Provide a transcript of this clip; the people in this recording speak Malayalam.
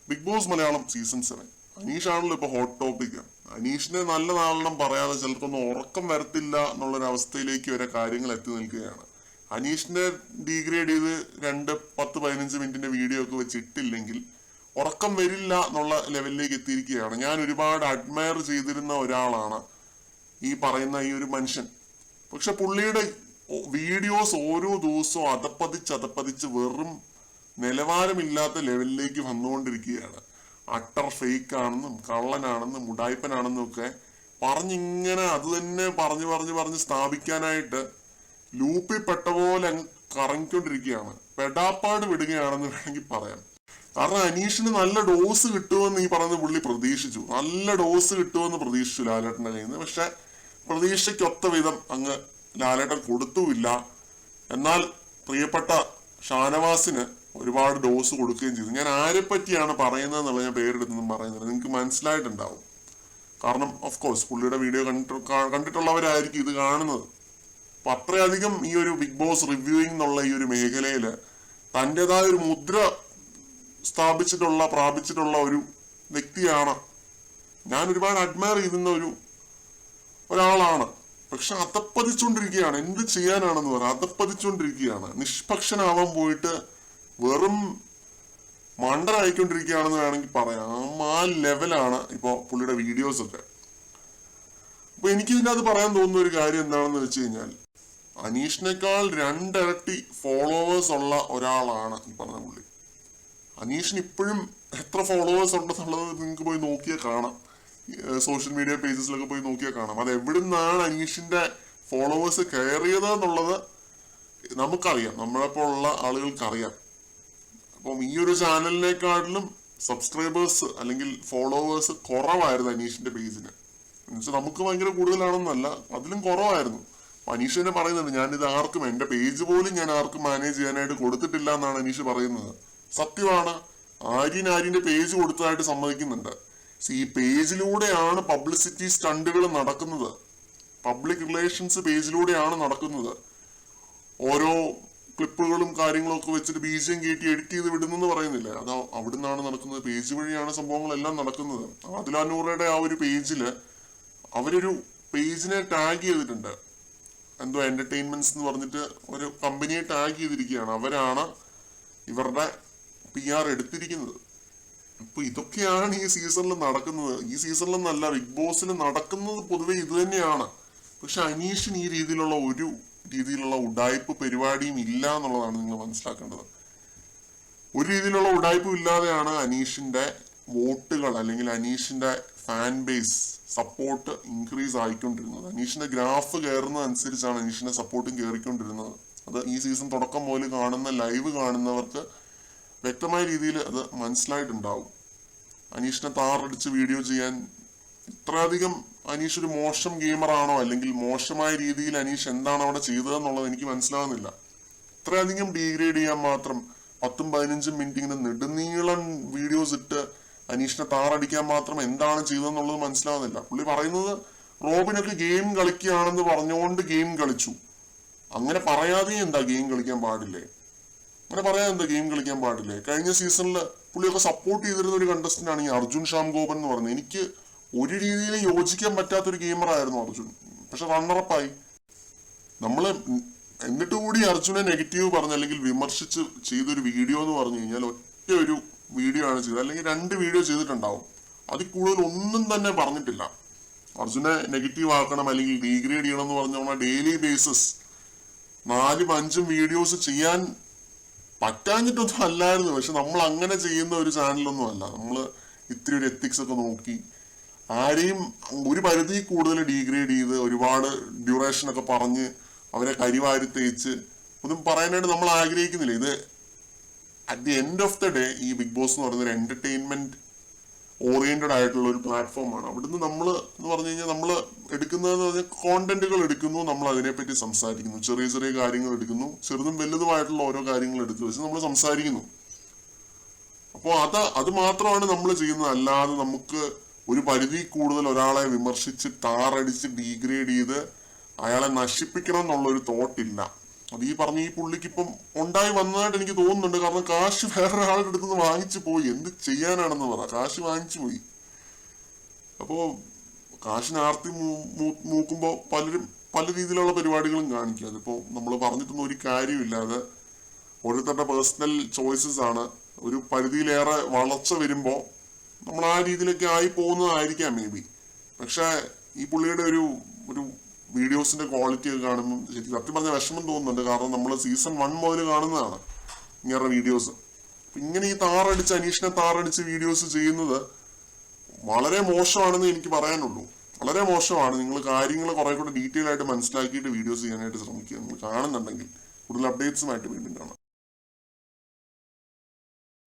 Big boss Malayalam season 7. അനീഷാണല്ലോ ഇപ്പൊ ഹോട്ട് ടോപ്പിക്. അനീഷിനെ നല്ല നാളെണ്ണം പറയാതെ ചിലർക്കൊന്നും ഉറക്കം വരത്തില്ല എന്നുള്ളൊരവസ്ഥയിലേക്ക് വരെ കാര്യങ്ങൾ എത്തി നിൽക്കുകയാണ്. അനീഷിനെ ഡീഗ്രേഡ് ചെയ്ത് 10-15 മിനിറ്റിന്റെ വീഡിയോ ഒക്കെ വെച്ചിട്ടില്ലെങ്കിൽ ഉറക്കം വരില്ല എന്നുള്ള ലെവലിലേക്ക് എത്തിയിരിക്കുകയാണ്. ഞാൻ ഒരുപാട് അഡ്മയർ ചെയ്തിരുന്ന ഒരാളാണ് ഈ പറയുന്ന ഈ ഒരു മനുഷ്യൻ. പക്ഷെ പുള്ളിയുടെ വീഡിയോസ് ഓരോ ദിവസവും അതപ്പതിച്ച് വെറും നിലവാരമില്ലാത്ത ലെവലിലേക്ക് വന്നുകൊണ്ടിരിക്കുകയാണ്. അട്ടർ ഫേക്ക് ആണെന്നും കള്ളനാണെന്നും ഉടായ്പനാണെന്നും ഒക്കെ പറഞ്ഞിങ്ങനെ അത് തന്നെ പറഞ്ഞ് സ്ഥാപിക്കാനായിട്ട് ലൂപ്പിൽ പെട്ട പോലെ അങ്ങ് കറങ്ങിക്കൊണ്ടിരിക്കുകയാണ്. പെടാപ്പാട് വിടുകയാണെന്ന് വേണമെങ്കിൽ പറയാം. കാരണം അനീഷിന് നല്ല ഡോസ് കിട്ടുമെന്ന് ഈ പറയുന്ന പുള്ളി പ്രതീക്ഷിച്ചു. നല്ല ഡോസ് കിട്ടുമെന്ന് പ്രതീക്ഷിച്ചു ലാലേട്ടന്റെ കയ്യിൽ നിന്ന്. പക്ഷെ പ്രതീക്ഷയ്ക്കൊത്ത വിധം അങ്ങ് ലാലേട്ടൻ കൊടുത്തുമില്ല. എന്നാൽ പ്രിയപ്പെട്ട ഷാനവാസിന് ഒരുപാട് ഡോസ് കൊടുക്കുകയും ചെയ്തു. ഞാൻ ആരെ പറ്റിയാണ് പറയുന്നത് എന്നുള്ള ഞാൻ പേരെടുത്തൊന്നും പറയുന്നില്ല, നിങ്ങൾക്ക് മനസ്സിലായിട്ടുണ്ടാവും. കാരണം ഓഫ് കോഴ്സ് പുള്ളിയുടെ വീഡിയോ കണ്ടിട്ടുള്ളവരായിരിക്കും ഇത് കാണുന്നത്. അപ്പൊ അത്രയധികം ഈ ഒരു ബിഗ് ബോസ് റിവ്യൂയിങ് എന്നുള്ള ഈ ഒരു മേഖലയില് തൻ്റെതായ ഒരു മുദ്ര പ്രാപിച്ചിട്ടുള്ള ഒരു വ്യക്തിയാണ്. ഞാൻ ഒരുപാട് അഡ്മയർ ചെയ്യുന്ന ഒരാളാണ്. പക്ഷെ അതപ്പതിച്ചുകൊണ്ടിരിക്കുകയാണ്. എന്ത് ചെയ്യാനാണെന്ന് പറയാം, അതപ്പതിച്ചുകൊണ്ടിരിക്കുകയാണ്. നിഷ്പക്ഷനാവാൻ പോയിട്ട് വെറും മണ്ടനായിക്കൊണ്ടിരിക്കുകയാണെന്ന് വേണമെങ്കിൽ പറയാം. ആ ലെവലാണ് ഇപ്പൊ പുള്ളിയുടെ വീഡിയോസ് ഒക്കെ. അപ്പൊ എനിക്ക് ഇതിനകത്ത് പറയാൻ തോന്നുന്ന ഒരു കാര്യം എന്താണെന്ന് വെച്ച് കഴിഞ്ഞാൽ, അനീഷിനേക്കാൾ 2 ഇരട്ടി ഫോളോവേഴ്സ് ഉള്ള ഒരാളാണ് ഈ പറഞ്ഞ പുള്ളി. അനീഷിന് ഇപ്പോഴും എത്ര ഫോളോവേഴ്സ് ഉണ്ടെന്നുള്ളത് നിങ്ങൾക്ക് പോയി നോക്കിയാൽ കാണാം. സോഷ്യൽ മീഡിയ പേജസിലൊക്കെ പോയി നോക്കിയാൽ കാണാം. അത് എവിടെ നിന്നാണ് അനീഷിന്റെ ഫോളോവേഴ്സ് കയറിയത് എന്നുള്ളത് നമുക്കറിയാം, നമ്മളെപ്പോൾ ഉള്ള ആളുകൾക്കറിയാം. അപ്പം ഈ ഒരു ചാനലിനെക്കാട്ടിലും സബ്സ്ക്രൈബേഴ്സ് അല്ലെങ്കിൽ ഫോളോവേഴ്സ് കുറവായിരുന്നു അനീഷിന്റെ പേജിന്. എന്നുവെച്ചാൽ നമുക്ക് ഭയങ്കര കൂടുതലാണെന്നല്ല, അതിലും കുറവായിരുന്നു. അനീഷ് തന്നെ പറയുന്നുണ്ട്, ഞാനിത് ആർക്കും എന്റെ പേജ് പോലും ഞാൻ ആർക്കും മാനേജ് ചെയ്യാനായിട്ട് കൊടുത്തിട്ടില്ല എന്നാണ് അനീഷ് പറയുന്നത്. സത്യമാണ്. ആര്യന്റെ പേജ് കൊടുത്തതായിട്ട് സമ്മതിക്കുന്നുണ്ട്. ഈ പേജിലൂടെയാണ് പബ്ലിസിറ്റി സ്റ്റണ്ടുകൾ നടക്കുന്നത്. പബ്ലിക് റിലേഷൻസ് പേജിലൂടെയാണ് നടക്കുന്നത്. ഓരോ ക്ലിപ്പുകളും കാര്യങ്ങളും ഒക്കെ വെച്ചിട്ട് BGM കയറ്റി എഡിറ്റ് ചെയ്ത് വിടുന്നെന്ന് പറയുന്നില്ല, അത് അവിടെ നിന്നാണ് നടക്കുന്നത്. പേജ് വഴിയാണ് സംഭവങ്ങളെല്ലാം നടക്കുന്നത്. ആദില നൂറയുടെ ആ ഒരു പേജില് അവരൊരു പേജിനെ ടാഗ് ചെയ്തിട്ടുണ്ട്, എന്തോ എന്റർടൈൻമെന്റ്സ് എന്ന് പറഞ്ഞിട്ട് ഒരു കമ്പനിയെ ടാഗ് ചെയ്തിരിക്കുകയാണ്. അവരാണ് ഇവരുടെ PR എടുത്തിരിക്കുന്നത്. അപ്പൊ ഇതൊക്കെയാണ് ഈ സീസണിൽ നടക്കുന്നത്. ഈ സീസണിലെന്നല്ല, ബിഗ് ബോസിൽ നടക്കുന്നത് പൊതുവെ ഇത് തന്നെയാണ്. പക്ഷെ അനീഷിന് ഈ രീതിയിലുള്ള ഉഡായ്പ പരിപാടിയും ഇല്ല എന്നുള്ളതാണ് നിങ്ങൾ മനസ്സിലാക്കേണ്ടത്. ഒരു രീതിയിലുള്ള ഉഡായ്പും ഇല്ലാതെയാണ് അനീഷിന്റെ വോട്ടുകൾ അല്ലെങ്കിൽ അനീഷിന്റെ ഫാൻ ബേസ് സപ്പോർട്ട് ഇൻക്രീസ് ആയിക്കൊണ്ടിരുന്നത്. അനീഷിന്റെ ഗ്രാഫ് കയറുന്നതനുസരിച്ചാണ് അനീഷിന്റെ സപ്പോർട്ടും കയറിക്കൊണ്ടിരുന്നത്. അത് ഈ സീസൺ തുടക്കം മുതൽ ലൈവ് കാണുന്നവർക്ക് വ്യക്തമായ രീതിയിൽ അത് മനസ്സിലായിട്ടുണ്ടാവും. അനീഷിനെ താറടിച്ച് വീഡിയോ ചെയ്യാൻ ഇത്രയധികം അനീഷ് ഒരു മോശം ഗെയിമറാണോ അല്ലെങ്കിൽ മോശമായ രീതിയിൽ അനീഷ് എന്താണ് അവിടെ ചെയ്തതെന്നുള്ളത് എനിക്ക് മനസ്സിലാവുന്നില്ല. ഇത്രയധികം ഡീഗ്രേഡ് ചെയ്യാൻ മാത്രം 10-15 മിനിറ്റ് ഇങ്ങനെ നെടുനീളം വീഡിയോസ് ഇട്ട് അനീഷിനെ താറടിക്കാൻ മാത്രം എന്താണ് ചെയ്തതെന്നുള്ളത് മനസ്സിലാവുന്നില്ല. പുള്ളി പറയുന്നത് റോബിനൊക്കെ ഗെയിം കളിക്കുകയാണെന്ന് പറഞ്ഞുകൊണ്ട് ഗെയിം കളിച്ചു. അങ്ങനെ പറയാതെ എന്താ ഗെയിം കളിക്കാൻ പാടില്ലേ? ഗെയിം കളിക്കാൻ പാടില്ലേ? കഴിഞ്ഞ സീസണിൽ പുള്ളിയൊക്കെ സപ്പോർട്ട് ചെയ്തിരുന്ന ഒരു കണ്ടസ്റ്റന്റ് ആണ് ഈ അർജുൻ ഷാംഗോപൻ എന്ന് പറയുന്നത്. എനിക്ക് ഒരു രീതിയിൽ യോജിക്കാൻ പറ്റാത്തൊരു ഗെയിമറായിരുന്നു അർജുൻ. പക്ഷെ റണ്ണറപ്പായി. എന്നിട്ട് കൂടി അർജുനെ നെഗറ്റീവ് പറഞ്ഞ് അല്ലെങ്കിൽ വിമർശിച്ച് ചെയ്തൊരു വീഡിയോ എന്ന് പറഞ്ഞു കഴിഞ്ഞാൽ ഒറ്റ ഒരു വീഡിയോ ആണ് ചെയ്തത്, അല്ലെങ്കിൽ 2 വീഡിയോ ചെയ്തിട്ടുണ്ടാവും. അതിൽ കൂടുതൽ ഒന്നും തന്നെ പറഞ്ഞിട്ടില്ല. അർജുനെ നെഗറ്റീവ് ആക്കണം അല്ലെങ്കിൽ ഡീഗ്രേഡ് ചെയ്യണം എന്ന് പറഞ്ഞ ഡെയിലി ബേസിസ് 4-5 വീഡിയോസ് ചെയ്യാൻ പറ്റാഞ്ഞിട്ടൊന്നും അല്ലായിരുന്നു. പക്ഷെ നമ്മൾ അങ്ങനെ ചെയ്യുന്ന ഒരു ചാനലൊന്നും അല്ല. നമ്മൾ ഇത്തിരി ഒരു എത്തിക്സ് ഒക്കെ നോക്കി ആരെയും ഒരു പരിധി കൂടുതൽ ഡീഗ്രേഡ് ചെയ്ത് ഒരുപാട് ഡ്യൂറേഷൻ ഒക്കെ പറഞ്ഞ് അവരെ കരിവാരി തേച്ച് ഒന്നും പറയാനായിട്ട് നമ്മൾ ആഗ്രഹിക്കുന്നില്ല. ഇത് at the end of the day ഈ ബിഗ് ബോസ് എന്ന് പറയുന്ന ഒരു എന്റർടൈൻമെന്റ് ഓറിയന്റഡ് ആയിട്ടുള്ള ഒരു പ്ലാറ്റ്ഫോമാണ്. അവിടുന്ന് നമ്മൾ എന്ന് പറഞ്ഞു കഴിഞ്ഞാൽ നമ്മൾ എടുക്കുന്നതെന്ന് പറഞ്ഞാൽ കോണ്ടന്റുകൾ എടുക്കുന്നു, നമ്മൾ അതിനെപ്പറ്റി സംസാരിക്കുന്നു, ചെറിയ കാര്യങ്ങൾ എടുക്കുന്നു, ചെറുതും വലുതുമായിട്ടുള്ള ഓരോ കാര്യങ്ങൾ എടുത്തു വെച്ച് നമ്മൾ സംസാരിക്കുന്നു. അപ്പോൾ അത് മാത്രമാണ് നമ്മൾ ചെയ്യുന്നത്. അല്ലാതെ നമുക്ക് ഒരു പരിധി കൂടുതൽ ഒരാളെ വിമർശിച്ച് താറടിച്ച് ഡീഗ്രേഡ് ചെയ്ത് അയാളെ നശിപ്പിക്കണം എന്നുള്ളൊരു തോട്ടില്ല. അത് ഈ പറഞ്ഞ ഈ പുള്ളിക്ക് ഇപ്പം ഉണ്ടായി വന്നതായിട്ട് എനിക്ക് തോന്നുന്നുണ്ട്. കാരണം കാശ് വേറൊരാളുടെ അടുത്ത് നിന്ന് വാങ്ങിച്ചു പോയി. എന്ത് ചെയ്യാനാണെന്ന് പറ, കാശ് വാങ്ങിച്ചു പോയി. അപ്പോ കാശിന് ആർത്തി മൂക്കുമ്പോ പലരും പല രീതിയിലുള്ള പരിപാടികളും കാണിക്കും. അതിപ്പോ നമ്മൾ പറഞ്ഞിട്ടൊന്നും ഒരു കാര്യമില്ലാതെ ഓരോരുത്തരുടെ പേഴ്സണൽ ചോയ്സസ് ആണ്. ഒരു പരിധിയിലേറെ വളർച്ച വരുമ്പോ നമ്മൾ ആ രീതിയിലൊക്കെ ആയി പോകുന്നതായിരിക്കാം മേ ബി. പക്ഷെ ഈ പുള്ളിയുടെ ഒരു ഒരു വീഡിയോസിന്റെ ക്വാളിറ്റി ഒക്കെ കാണുമ്പോൾ സത്യം പറഞ്ഞ വിഷമം തോന്നുന്നുണ്ട്. കാരണം നമ്മൾ സീസൺ 1 മുതൽ കാണുന്നതാണ് ഇങ്ങനെ വീഡിയോസ്. ഇങ്ങനെ ഈ അനീഷിനെ താറടിച്ച് വീഡിയോസ് ചെയ്യുന്നത് വളരെ മോശമാണെന്ന് എനിക്ക് പറയാനുള്ളൂ. വളരെ മോശമാണ്. നിങ്ങൾ കാര്യങ്ങൾ കുറെ കൂടെ ഡീറ്റെയിൽ ആയിട്ട് മനസ്സിലാക്കിയിട്ട് വീഡിയോസ് ചെയ്യാനായിട്ട് ശ്രമിക്കുക. നിങ്ങൾ കാണുന്നുണ്ടെങ്കിൽ കൂടുതൽ അപ്ഡേറ്റ്സുമായിട്ട് വീണ്ടും കാണാം.